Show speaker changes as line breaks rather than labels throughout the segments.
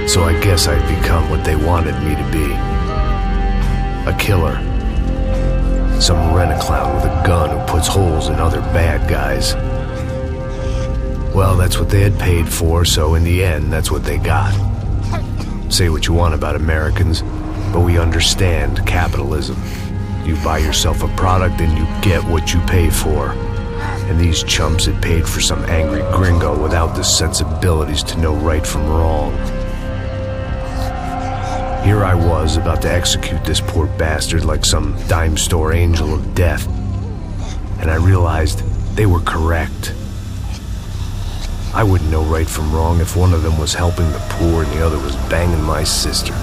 So I guess I'd become what they wanted me to be. A killer. Some rent-a-clown with a gun who puts holes in other bad guys. Well, that's what they had paid for, so in the end, that's what they got. Say what you want about Americans, but we understand capitalism. You buy yourself a product and you get what you pay for. And these chumps had paid for some angry gringo without the sensibilities to know right from wrong. Here I was, about to execute this poor bastard like some dime store angel of death. And I realized they were correct. I wouldn't know right from wrong if one of them was helping the poor and the other was banging my sister.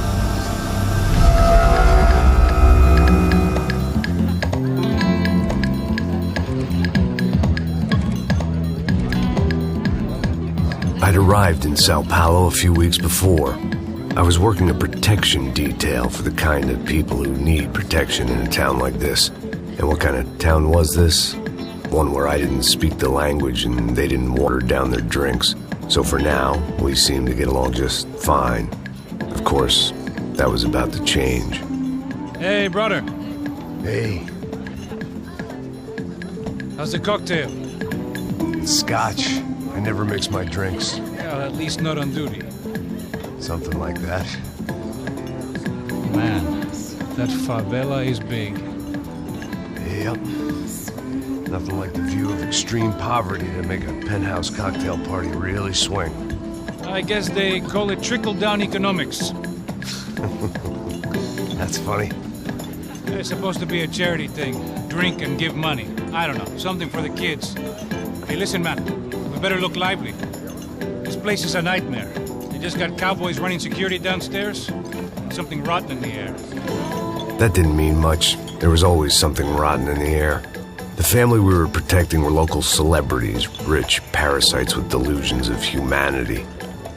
I'd arrived in Sao Paulo a few weeks before. I was working a protection detail for the kind of people who need protection in a town like this. And what kind of town was this? One where I didn't speak the language and they didn't water down their drinks. So for now, we seemed to get along just fine. Of course, that was about to change.
Hey, brother.
Hey.
How's the cocktail?
It's scotch. I never mix my drinks.
Well, at least not on duty.
Something like that.
Man, that favela is big.
Yep. Nothing like the view of extreme poverty to make a penthouse cocktail party really swing.
I guess they call it trickle-down economics.
That's funny.
It's supposed to be a charity thing. Drink and give money. I don't know, something for the kids. Hey, listen, man. We better look lively. This place is a nightmare. They just got cowboys running security downstairs. And something rotten in the air.
That didn't mean much. There was always something rotten in the air. The family we were protecting were local celebrities, rich parasites with delusions of humanity.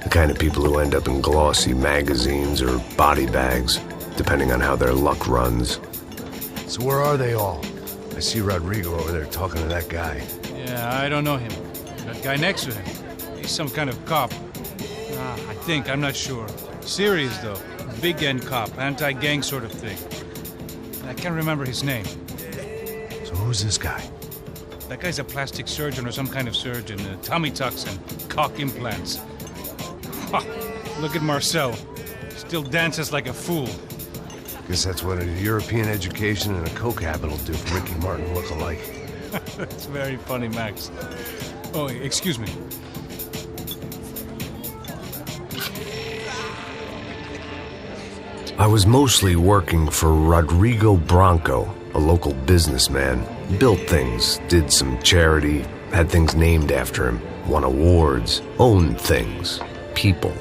The kind of people who end up in glossy magazines or body bags, depending on how their luck runs. So where are they all? I see Rodrigo over there talking to that guy.
Yeah, I don't know him. That guy next to him. He's some kind of cop. I think, I'm not sure. Serious, though. Big end cop, anti-gang sort of thing. I can't remember his name.
So who's this guy?
That guy's a plastic surgeon or some kind of surgeon. Tummy tucks and cock implants. Look at Marcel. Still dances like a fool.
Guess that's what a European education and a coke habit will do for Ricky Martin look-alike.
That's very funny, Max. Oh, excuse me.
I was mostly working for Rodrigo Branco, a local businessman. Built things, did some charity, had things named after him, won awards, owned things, people.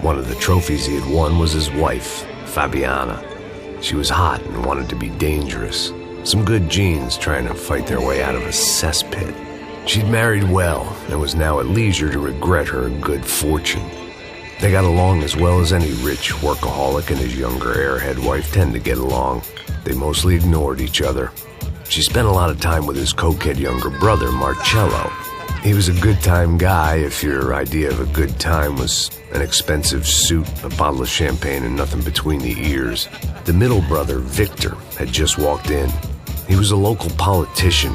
One of the trophies he had won was his wife, Fabiana. She was hot and wanted to be dangerous. Some good genes trying to fight their way out of a cesspit. She'd married well and was now at leisure to regret her good fortune. They got along as well as any rich workaholic and his younger airhead wife tend to get along. They mostly ignored each other. She spent a lot of time with his cokehead younger brother, Marcello. He was a good-time guy if your idea of a good time was an expensive suit, a bottle of champagne, and nothing between the ears. The middle brother, Victor, had just walked in. He was a local politician.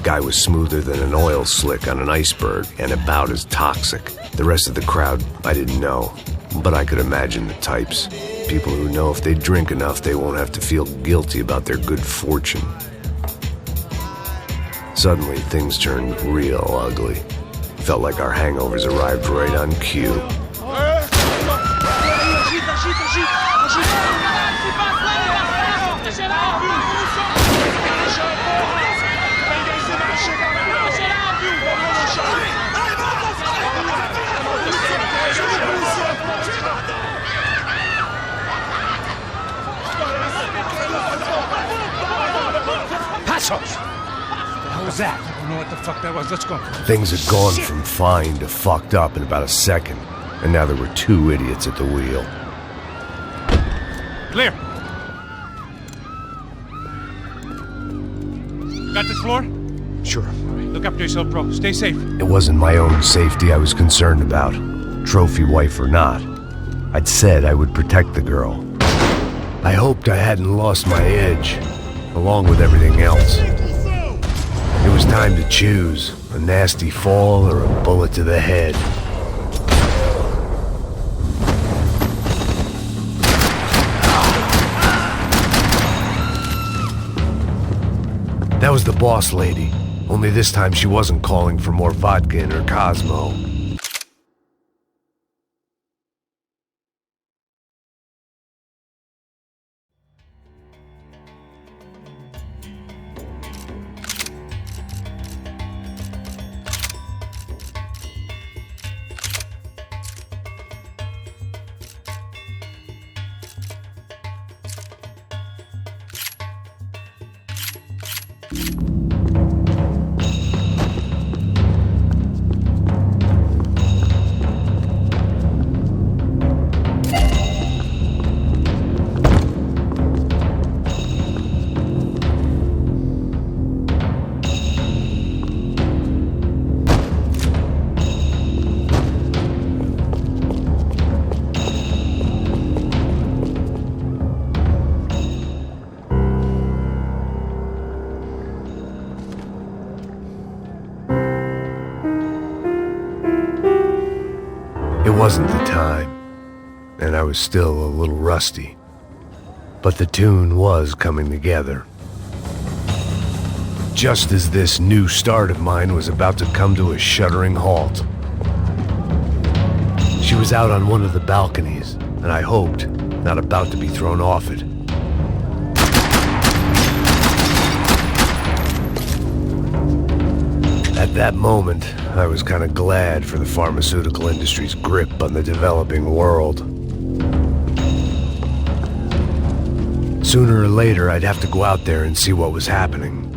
Guy was smoother than an oil slick on an iceberg and about as toxic. The rest of the crowd, I didn't know, but I could imagine the types. People who know if they drink enough, they won't have to feel guilty about their good fortune. Suddenly, things turned real ugly. Felt like our hangovers arrived right on cue.
Passos! What was that? I don't know what the fuck that was. Let's go.
Things had gone from fine to fucked up in about a second, and now there were two idiots at the wheel.
Clear. Got this floor?
Sure.
Look after yourself, bro. Stay safe.
It wasn't my own safety I was concerned about, trophy wife or not. I'd said I would protect the girl. I hoped I hadn't lost my edge, along with everything else. It was time to choose, a nasty fall or a bullet to the head. That was the boss lady, only this time she wasn't calling for more vodka in her Cosmo. It wasn't the time, and I was still a little rusty, but the tune was coming together. Just as this new start of mine was about to come to a shuddering halt. She was out on one of the balconies, and I hoped not about to be thrown off it. At that moment, I was kind of glad for the pharmaceutical industry's grip on the developing world. Sooner or later, I'd have to go out there and see what was happening.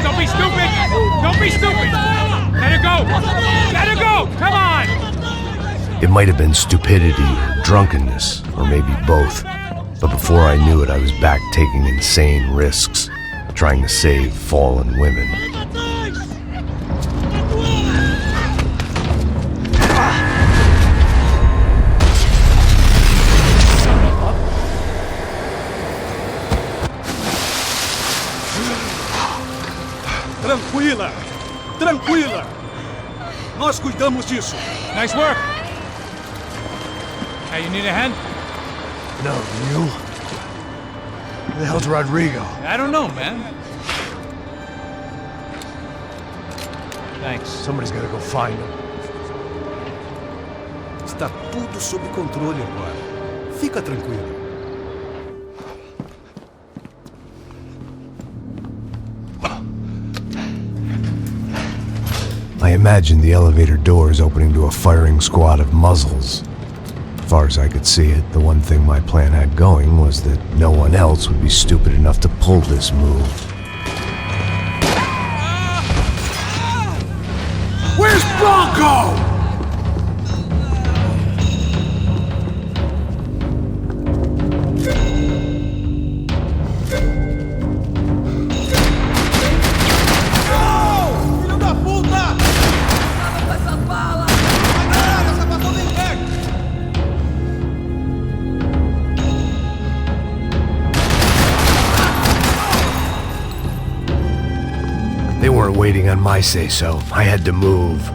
Don't be stupid! Don't be stupid! Let her go! Let her go! Come on!
It might have been stupidity or drunkenness, or maybe both. But before I knew it, I was back taking insane risks, trying to save fallen women.
Tranquila! Tranquila! Nós cuidamos disso.
Nice work! Hey, you need a hand?
No, you? Who the hell's Rodrigo?
I don't know, man. Thanks.
Somebody's gotta go find him.
Está tudo sob controle agora. Fica tranquilo.
I imagined the elevator doors opening to a firing squad of muzzles. As far as I could see it, the one thing my plan had going was that no one else would be stupid enough to pull this move. Where's Bronco? They weren't waiting on my say-so. I had to move.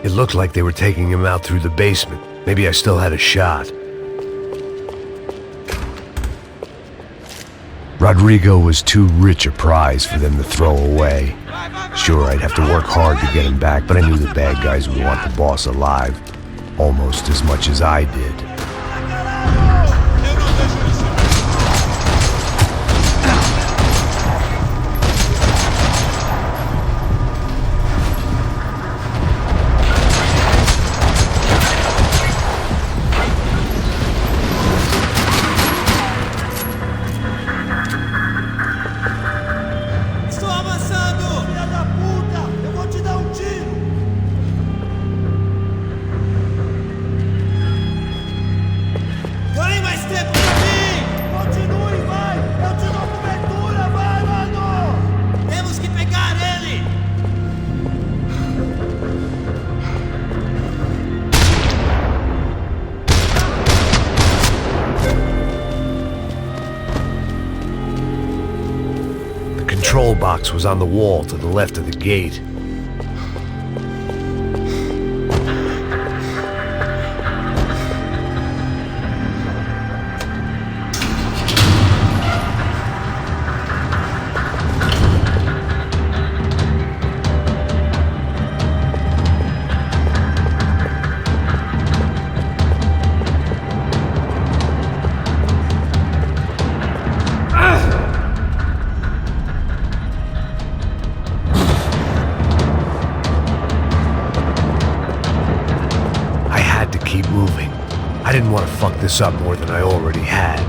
It looked like they were taking him out through the basement. Maybe I still had a shot. Rodrigo was too rich a prize for them to throw away. Sure, I'd have to work hard to get him back, but I knew the bad guys would want the boss alive almost as much as I did. The control box was on the wall to the left of the gate. Keep moving. I didn't want to fuck this up more than I already had.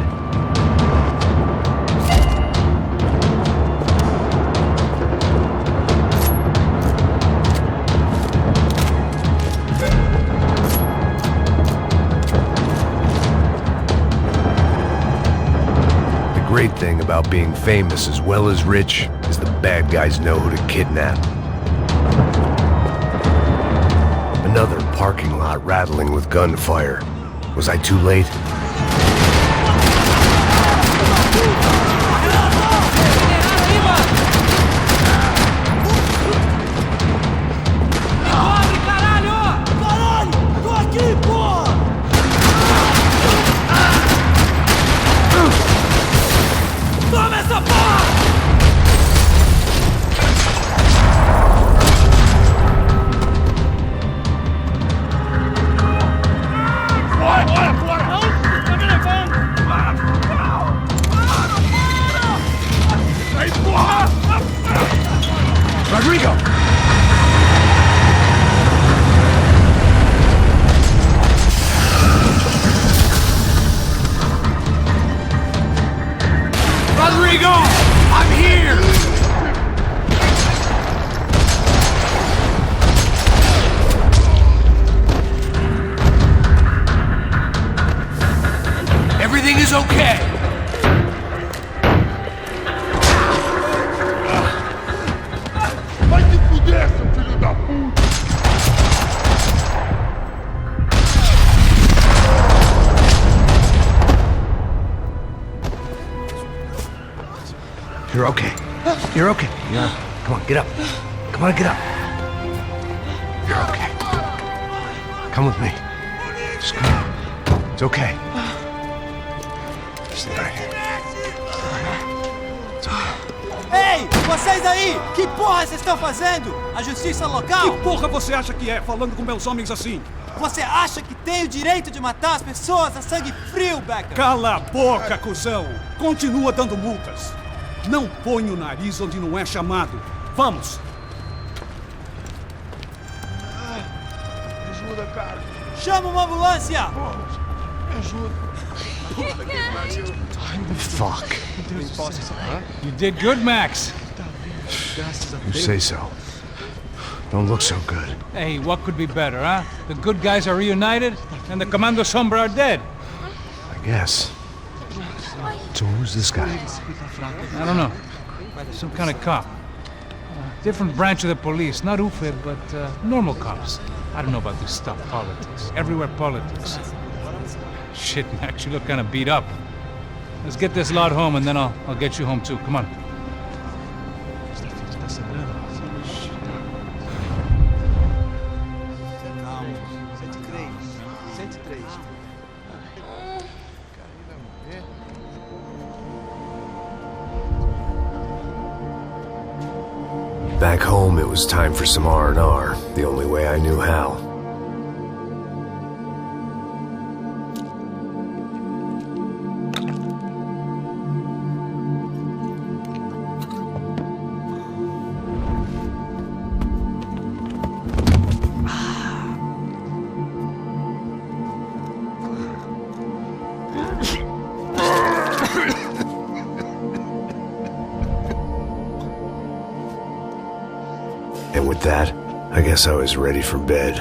The great thing about being famous as well as rich is the bad guys know who to kidnap. Another parking lot rattling with gunfire. Was I too late? Rodrigo! Rodrigo! I'm here! Everything is okay. You're okay. You're okay. Yeah. Come on, get up. Come on, get up. You're okay. Come with me. Just come on. It's okay. Stay right here. It's okay.
Ei, vocês aí! Que porra vocês estão fazendo? A justiça local?
Que porra você acha que é, falando com meus homens assim?
Você acha que tem o direito de matar as pessoas a sangue frio, Becker?
Cala a boca, cuzão! Continua dando multas. Não põe o nariz onde não é chamado. Vamos!
Ajuda, cara.
Chama uma ambulância!
Vamos. Me ajuda.
Fuck.
You did good, Max.
You say so. Don't look so good.
Hey, what could be better, huh? The good guys are reunited, and the Commando Sombra are dead.
I guess. So who's this guy?
I don't know. Some kind of cop. Different branch of the police. Not UFE, but normal cops. I don't know about this stuff. Politics. Everywhere politics. Shit, Max, you look kind of beat up. Let's get this lot home, and then I'll get you home too. Come on.
Back home, it was time for some R&R, the only way I knew how. And with that, I guess I was ready for bed.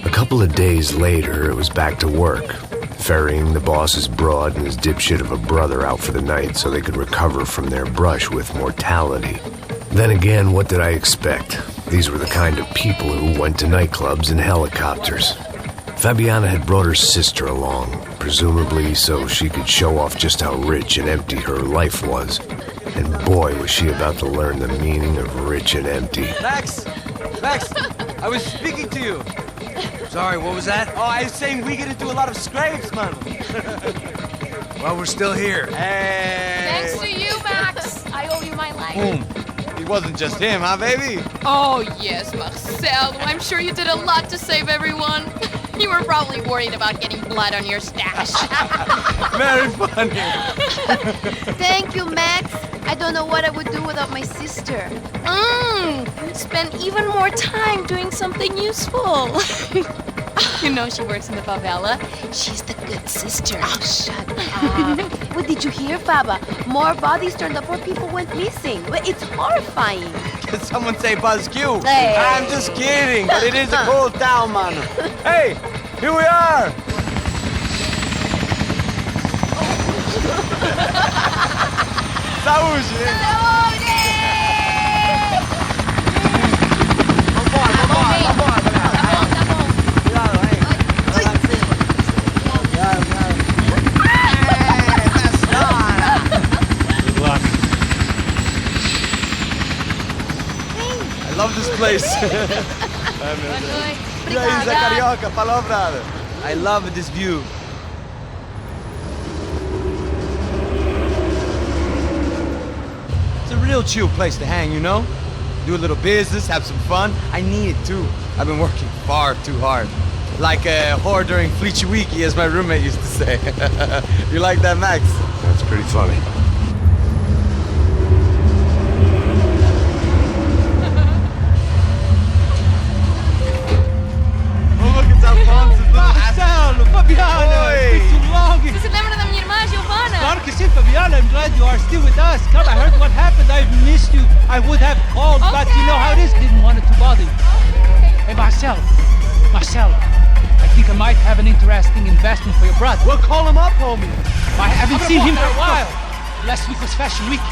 A couple of days later, it was back to work. Ferrying the boss's broad and his dipshit of a brother out for the night so they could recover from their brush with mortality. Then again, what did I expect? These were the kind of people who went to nightclubs in helicopters. Fabiana had brought her sister along, presumably so she could show off just how rich and empty her life was. And boy, was she about to learn the meaning of rich and empty.
Max! Max! I was speaking to you.
Sorry, what was that?
Oh, I was saying we get to do a lot of scrapes, man.
Well, we're still here.
Hey.
Thanks to you, Max. I owe you my life.
Boom. It wasn't just him, huh, baby?
Oh, yes, Marcel. I'm sure you did a lot to save everyone. You were probably worried about getting blood on your stash.
Very funny.
Thank you, Max. I don't know what I would do without my sister.
Spend even more time doing something useful. You know she works in the favela. She's the good sister.
Oh, shut up. What did you hear, Baba? More bodies turned up where people went missing. It's horrifying.
Did someone say Buzz Q?
Hey.
I'm just kidding, but it is a cold town, man. Hey, here we are. Saúde. I love this place. Carioca, palavra. I love this view. It's a real chill place to hang, you know? Do a little business, have some fun. I need it too. I've been working far too hard. Like a whore during Fleechy Weeky, as my roommate used to say. You like that, Max?
That's pretty funny.
Marcelo, Fabiana, it's been too long.
Você se lembra da minha irmã, Giovanna?
Claro que sim, Fabiana. I'm glad you are still with us. Come, I heard what happened. I've missed you. I would have called, but you know how it is. Didn't want it to bother you. Hey, Marcel, I think I might have an interesting investment for your brother. Well, call him up, homie. I haven't seen him for a while. Last week was Fashion Week.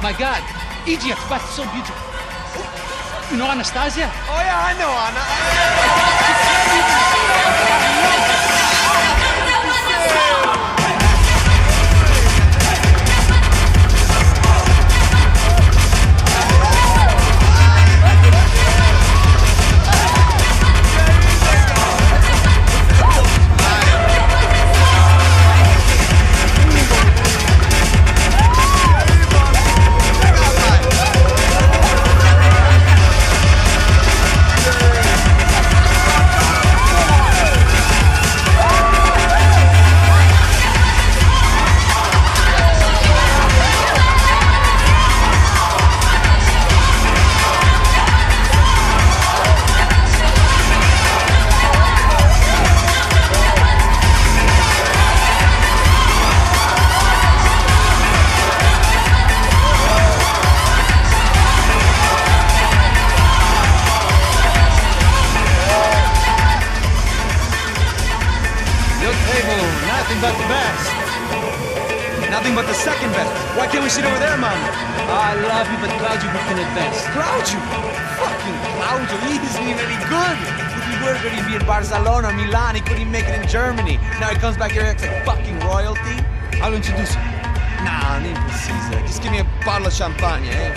My God, Egypt, but so beautiful. You know Anastasia? Oh yeah, I know Anna. But the best. Nothing but the second best. Why can't we sit over there, man? I love you, but Claudio booked in advance. Claudio? Fucking Claudio, he isn't even any good.
everywhere, but he'd be in Barcelona, Milan, he couldn't make it in Germany. Now he comes back here, acts like fucking royalty.
I'll introduce you.
Nah, need precisa. Just give me a bottle of champagne, eh?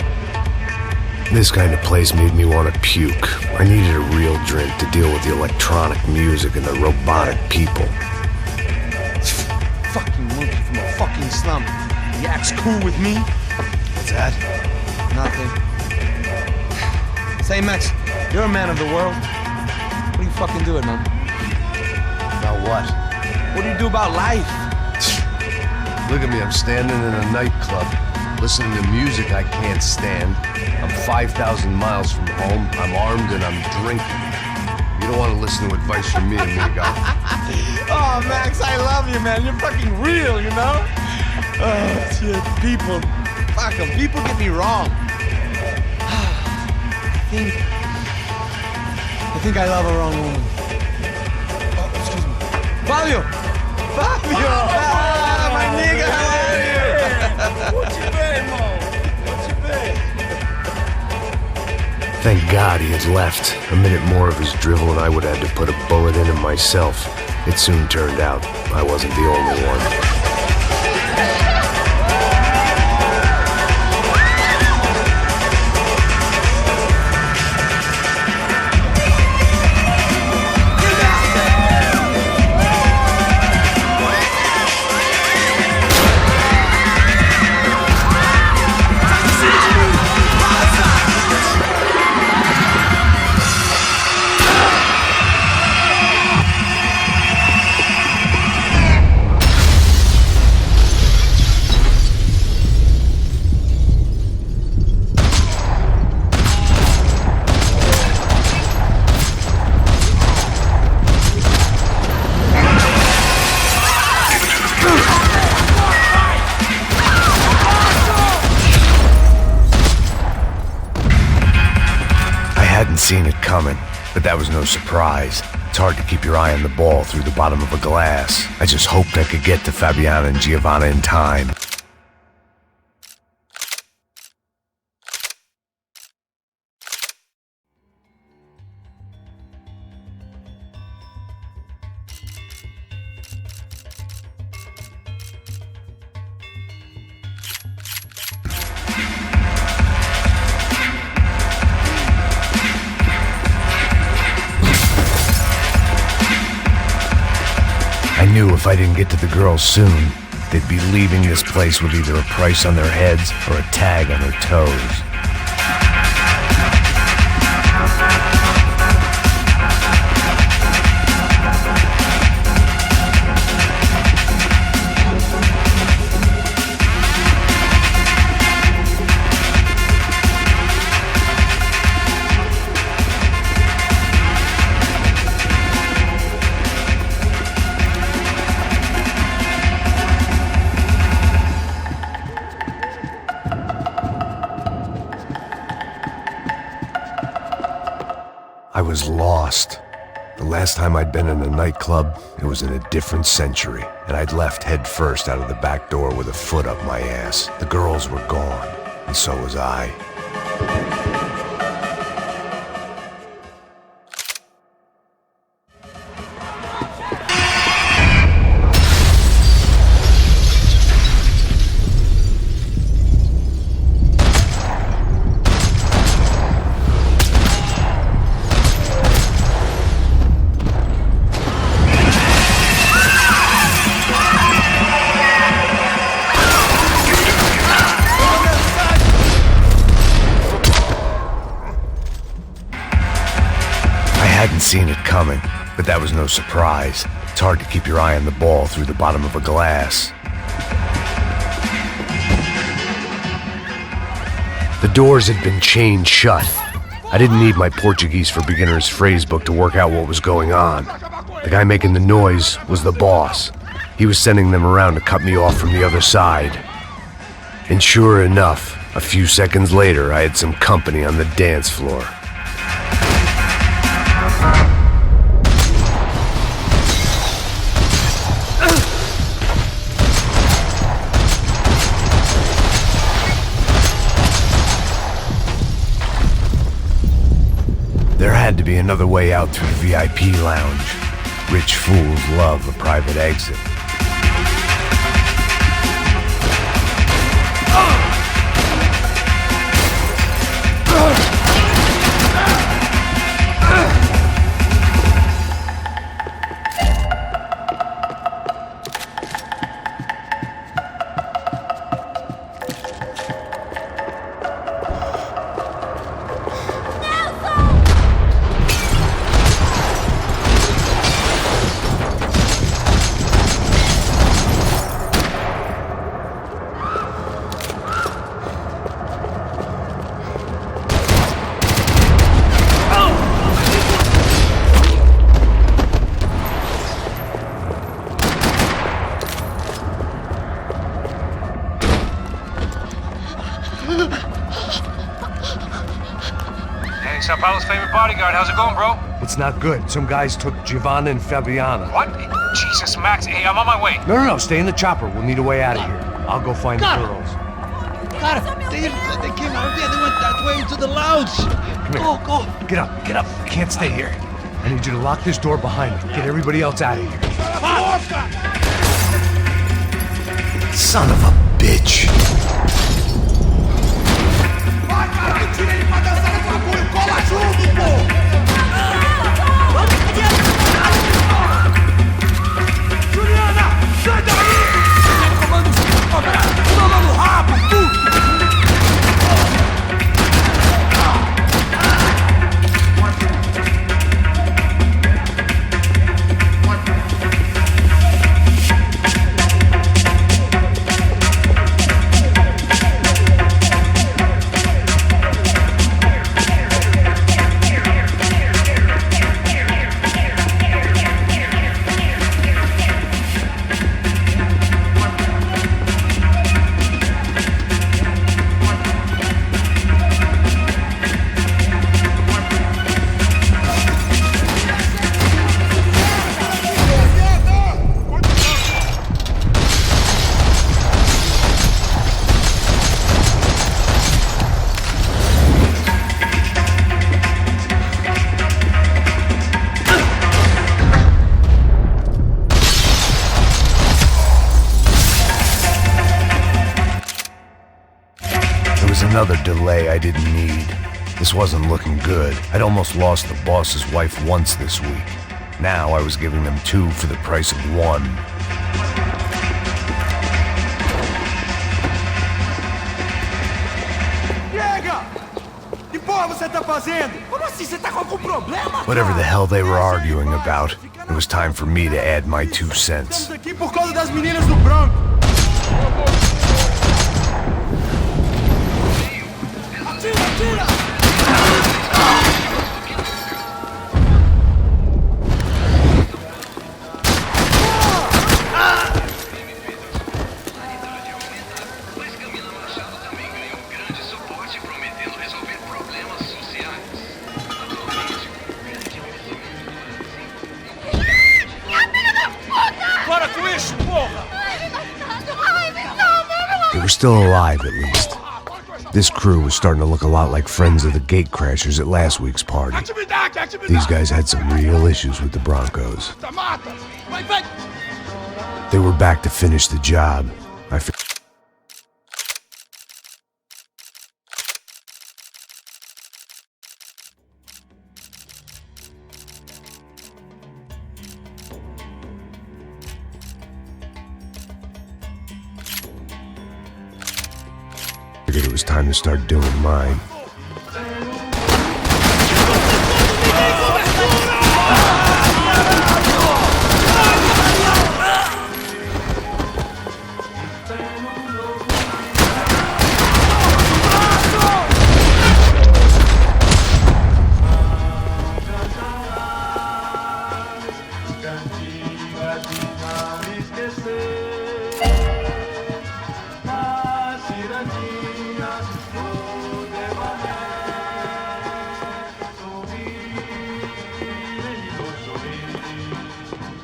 This kind of place made me want to puke. I needed a real drink to deal with the electronic music and the robotic people.
Fucking monkey from a fucking slum. He acts cool with me.
What's that?
Nothing. Say, Max, you're a man of the world. What are you fucking doing, man?
About what?
What do you do about life?
Look at me, I'm standing in a nightclub, listening to music I can't stand. I'm 5,000 miles from home, I'm armed and I'm drinking. You don't want to listen to advice from me, amigo.
Oh, Max, I love you, man. You're fucking real, you know? Oh, shit. People. Fuck them. People get me wrong. I think I love a wrong woman. Oh, excuse me. Fabio! Fabio! Ah, my nigga, how are you? What you been, Mo? What you been?
Thank God he had left. A minute more of his drivel and I would have had to put a bullet in him myself. It soon turned out I wasn't the only one. Seen it coming, but that was no surprise. It's hard to keep your eye on the ball through the bottom of a glass. I just hoped I could get to Fabiana and Giovanna in time. I knew if I didn't get to the girls soon, they'd be leaving this place with either a price on their heads or a tag on their toes. I was lost. The last time I'd been in a nightclub, it was in a different century, and I'd left head first out of the back door with a foot up my ass. The girls were gone, and so was I. Seen it coming, but that was no surprise. It's hard to keep your eye on the ball through the bottom of a glass. The doors had been chained shut. I didn't need my Portuguese for Beginners phrase book to work out what was going on. The guy making the noise was the boss. He was sending them around to cut me off from the other side. And sure enough, a few seconds later, I had some company on the dance floor. There had to be another way out through the VIP lounge. Rich fools love a private exit.
Sao Paulo's favorite bodyguard. How's it going, bro?
It's not good. Some guys took Giovanna and Fabiana.
What? Jesus, Max. Hey, I'm on my way.
No. Stay in the chopper. We'll need a way out of here. I'll go find the girls.
God, they came out of there. They went that way into the lounge.
Come here.
Go.
Get up. I can't stay here. I need you to lock this door behind me. Get everybody else out of here.
Son of a bitch. Another delay I didn't need. This wasn't looking good. I'd almost lost the boss's wife once this week. Now I was giving them 2 for the price of 1. Whatever the hell they were arguing about, it was time for me to add my 2 cents. They were still alive, at least. This crew was starting to look a lot like friends of the gatecrashers at last week's party. These guys had some real issues with the Broncos. They were back to finish the job. Figured it was time to start doing mine.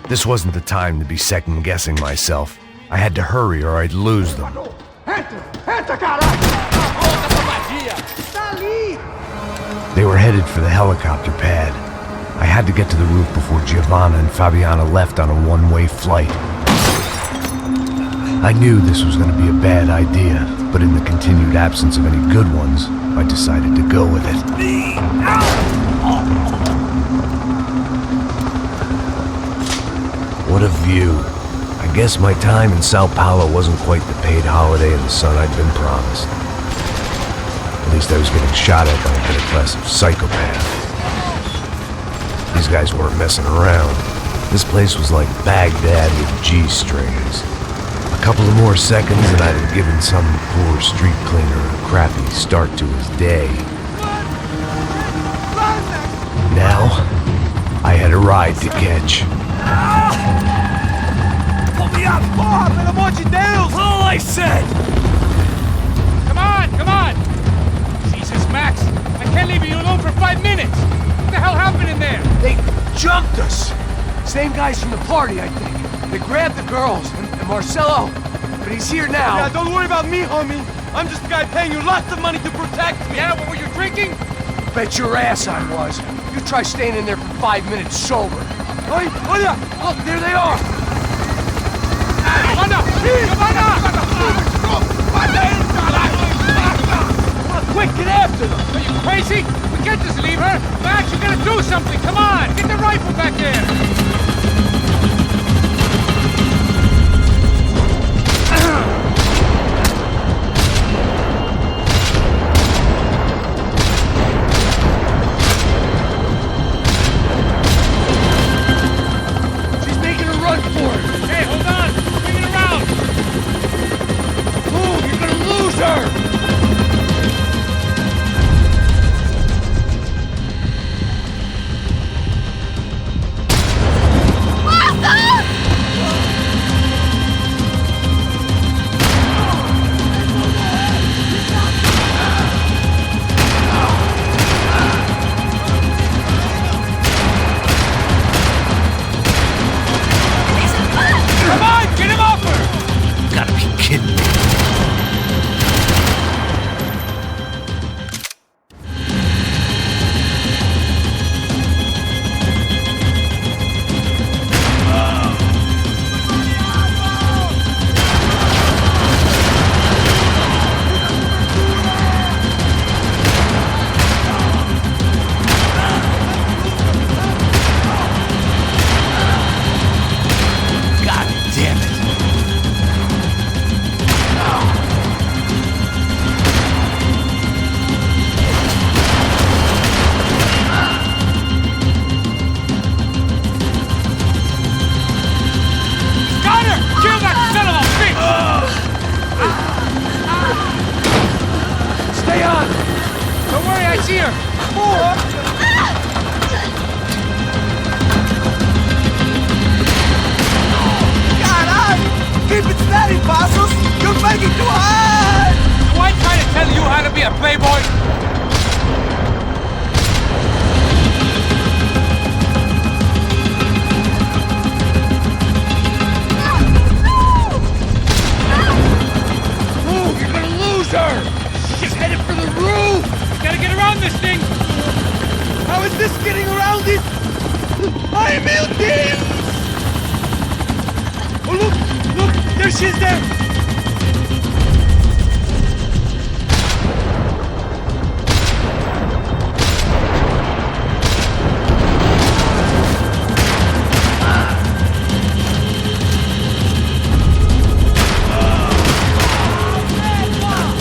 This wasn't the time to be second-guessing myself. I had to hurry or I'd lose them. They They were headed for the helicopter pad. I had to get to the roof before Giovanna and Fabiana left on a one-way flight. I knew this was going to be a bad idea, but in the continued absence of any good ones, I decided to go with it. What a view. I guess my time in Sao Paulo wasn't quite the paid holiday in the sun I'd been promised. At least I was getting shot at by a better class of psychopath. These guys weren't messing around. This place was like Baghdad with G-strings. A couple of more seconds and I'd have given some poor street cleaner a crappy start to his day. Now, I had a ride to catch.
Pull me up! Porra, pelo amor de Deus! All I said!
Come on, come on! Jesus, Max, I can't leave you alone for 5 minutes! What the hell happened in there?
They jumped us. Same guys from the party, I think. They grabbed the girls and Marcelo, but he's here now.
Yeah, don't worry about me, homie. I'm just the guy paying you lots of money to protect me.
Yeah, what were you drinking?
Bet your ass I was. You try staying in there for 5 minutes sober.
Oi, olha!
Look, there they are.
Giovanna!
Quick, get after them.
Are you crazy? We can't just leave her! Max, you gotta do something! Come on! Get the rifle back there!
She's making a run for it.
Hey, hold on! Bring it around!
Move, you're gonna lose her.
Come on! Get him off her!
Gotta be kidding me. God damn it.
Got her! Kill that son of a bitch!
Stay on.
Don't worry, I see her!
Caralho! Keep it steady, Passos! You're making too hard!
Do I try to tell you how to be a playboy?
Move, you're gonna lose her. She's headed for the roof.
Gotta get around this thing!
How is this getting around it? Ai, meu Deus! Oh, look! There she is there!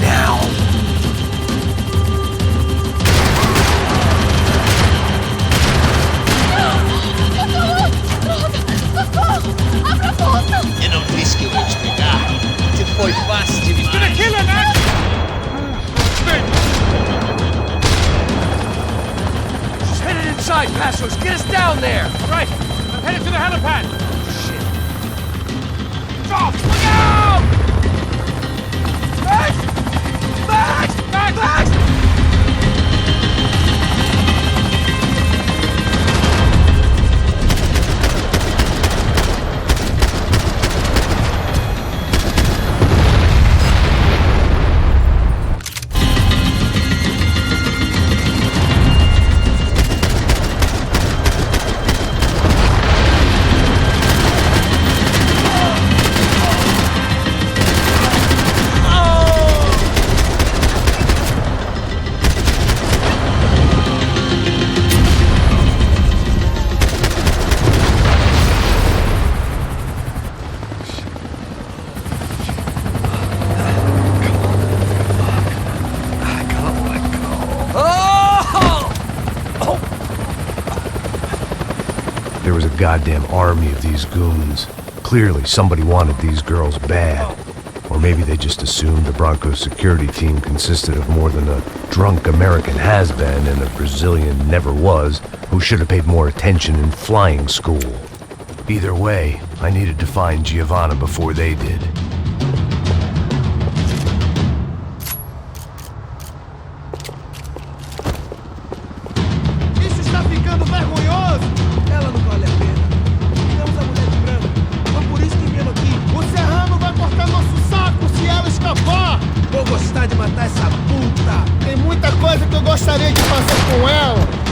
Now.
Eu não disse que eu ia te pegar. Se foi fácil demais.
Gonna kill her, Max!
She's headed inside, Passos. Get us down there.
Right, I'm headed to the helipad! Shit! Stop! Look out!
Max! Max!
Max!
Max!
There was a goddamn army of these goons. Clearly, somebody wanted these girls bad. Or maybe they just assumed the Broncos security team consisted of more than a drunk American has-been and a Brazilian never-was who should have paid more attention in flying school. Either way, I needed to find Giovanna before they did.
Isso está ficando vergonhoso! Ela não vale a pena. Tivemos a mulher de branco. Foi por isso que viemos aqui. O Serrano vai cortar nosso saco se ela escapar! Vou gostar de matar essa puta! Tem muita coisa que eu gostaria de fazer com ela!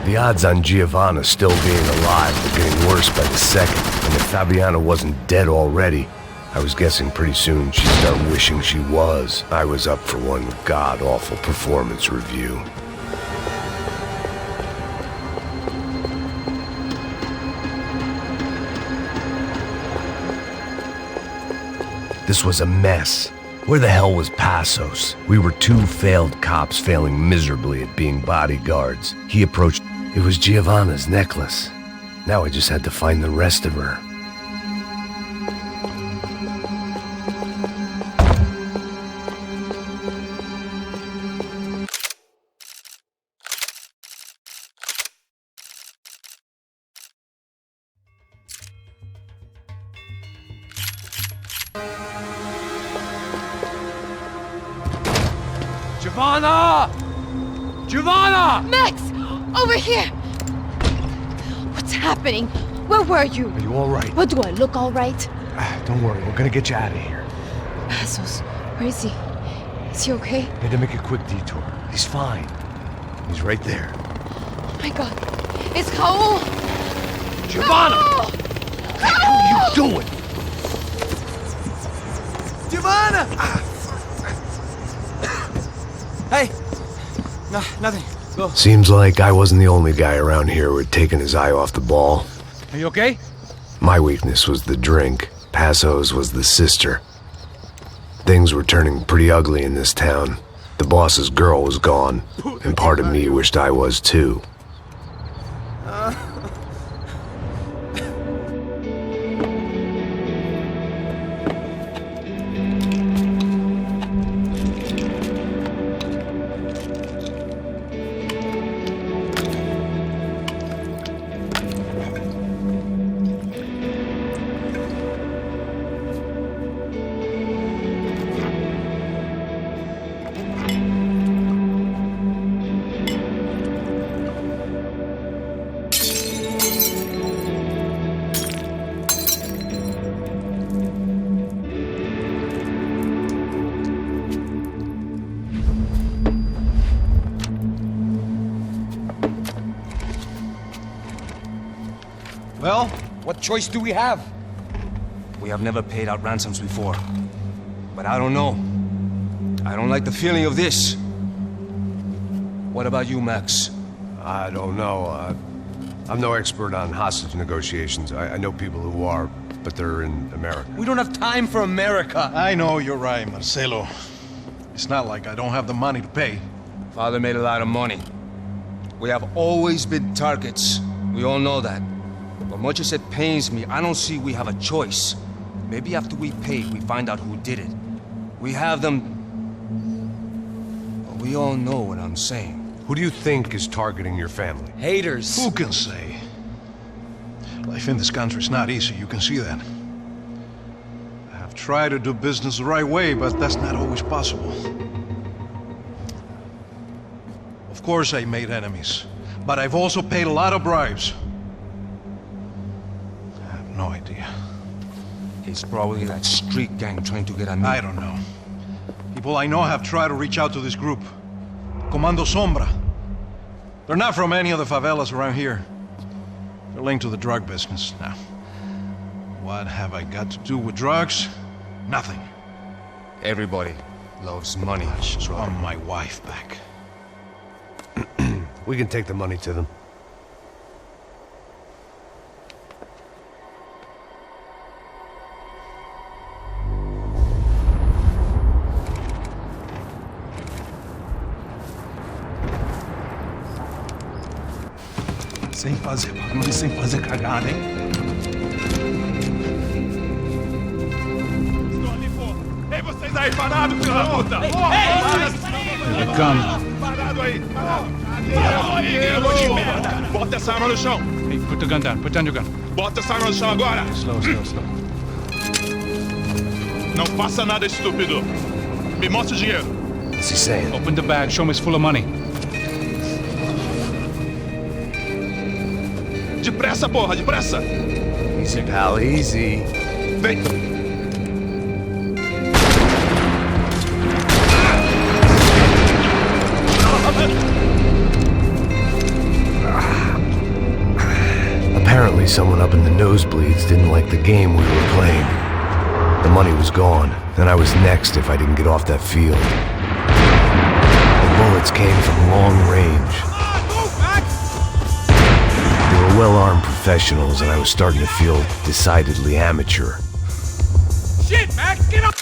The odds on Giovanna still being alive were getting worse by the second, and if Fabiana wasn't dead already, I was guessing pretty soon she'd start wishing she was. I was up for one god-awful performance review. This was a mess. Where the hell was Passos? We were two failed cops failing miserably at being bodyguards. He approached. It was Giovanna's necklace. Now I just had to find the rest of her.
Giovanna! Giovanna!
Max! Over here! What's happening? Where were you?
Are you all right?
What, do I look all right?
Don't worry, we're gonna get you out of here.
Passos, where is he? Is he okay?
Had to make a quick detour. He's fine. He's right there.
Oh my god. It's Raul!
Giovanna!
Raul!
What are you doing?
Giovanna! Hey! No, nothing. Go.
Seems like I wasn't the only guy around here who had taken his eye off the ball.
Are you okay?
My weakness was the drink. Passo's was the sister. Things were turning pretty ugly in this town. The boss's girl was gone, and part of me wished I was too.
Well, what choice do we have? We have never paid out ransoms before. But I don't know. I don't like the feeling of this. What about you, Max?
I don't know. I'm no expert on hostage negotiations. I know people who are, but they're in America.
We don't have time for America.
I know you're right, Marcelo. It's not like I don't have the money to pay.
Father made a lot of money. We have always been targets. We all know that. But much as it pains me, I don't see we have a choice. Maybe after we pay, we find out who did it. We have them... But we all know what I'm saying.
Who do you think is targeting your family?
Haters.
Who can say? Life in this country is not easy, you can see that. I have tried to do business the right way, but that's not always possible. Of course I made enemies, but I've also paid a lot of bribes. I have no idea.
It's probably that street gang trying to get at me.
I don't know. People I know have tried to reach out to this group. Comando Sombra. They're not from any of the favelas around here. They're linked to the drug business. Now, what have I got to do with drugs? Nothing.
Everybody loves money.
I just want my wife back.
We can take the money to them.
Sem fazer cagada, hein? Estou ali, pô! Ei, vocês aí, parados, filho da puta!
Here they come.
Parado aí! De merda! Bota essa arma no chão!
Hey, put the gun down. Put down your gun.
Bota essa arma no chão agora!
Slow.
Não faça nada, estúpido! Me mostre o dinheiro!
What's he saying?
Open the bag. Show me it's full of money.
Depressa, porra! Depressa!
Easy, pal, easy.
Vem!
Apparently someone up in the nosebleeds didn't like the game we were playing. The money was gone, and I was next if I didn't get off that field. The bullets came from long range. They were well-armed professionals, and I was starting to feel decidedly amateur.
Shit, Max! Get up!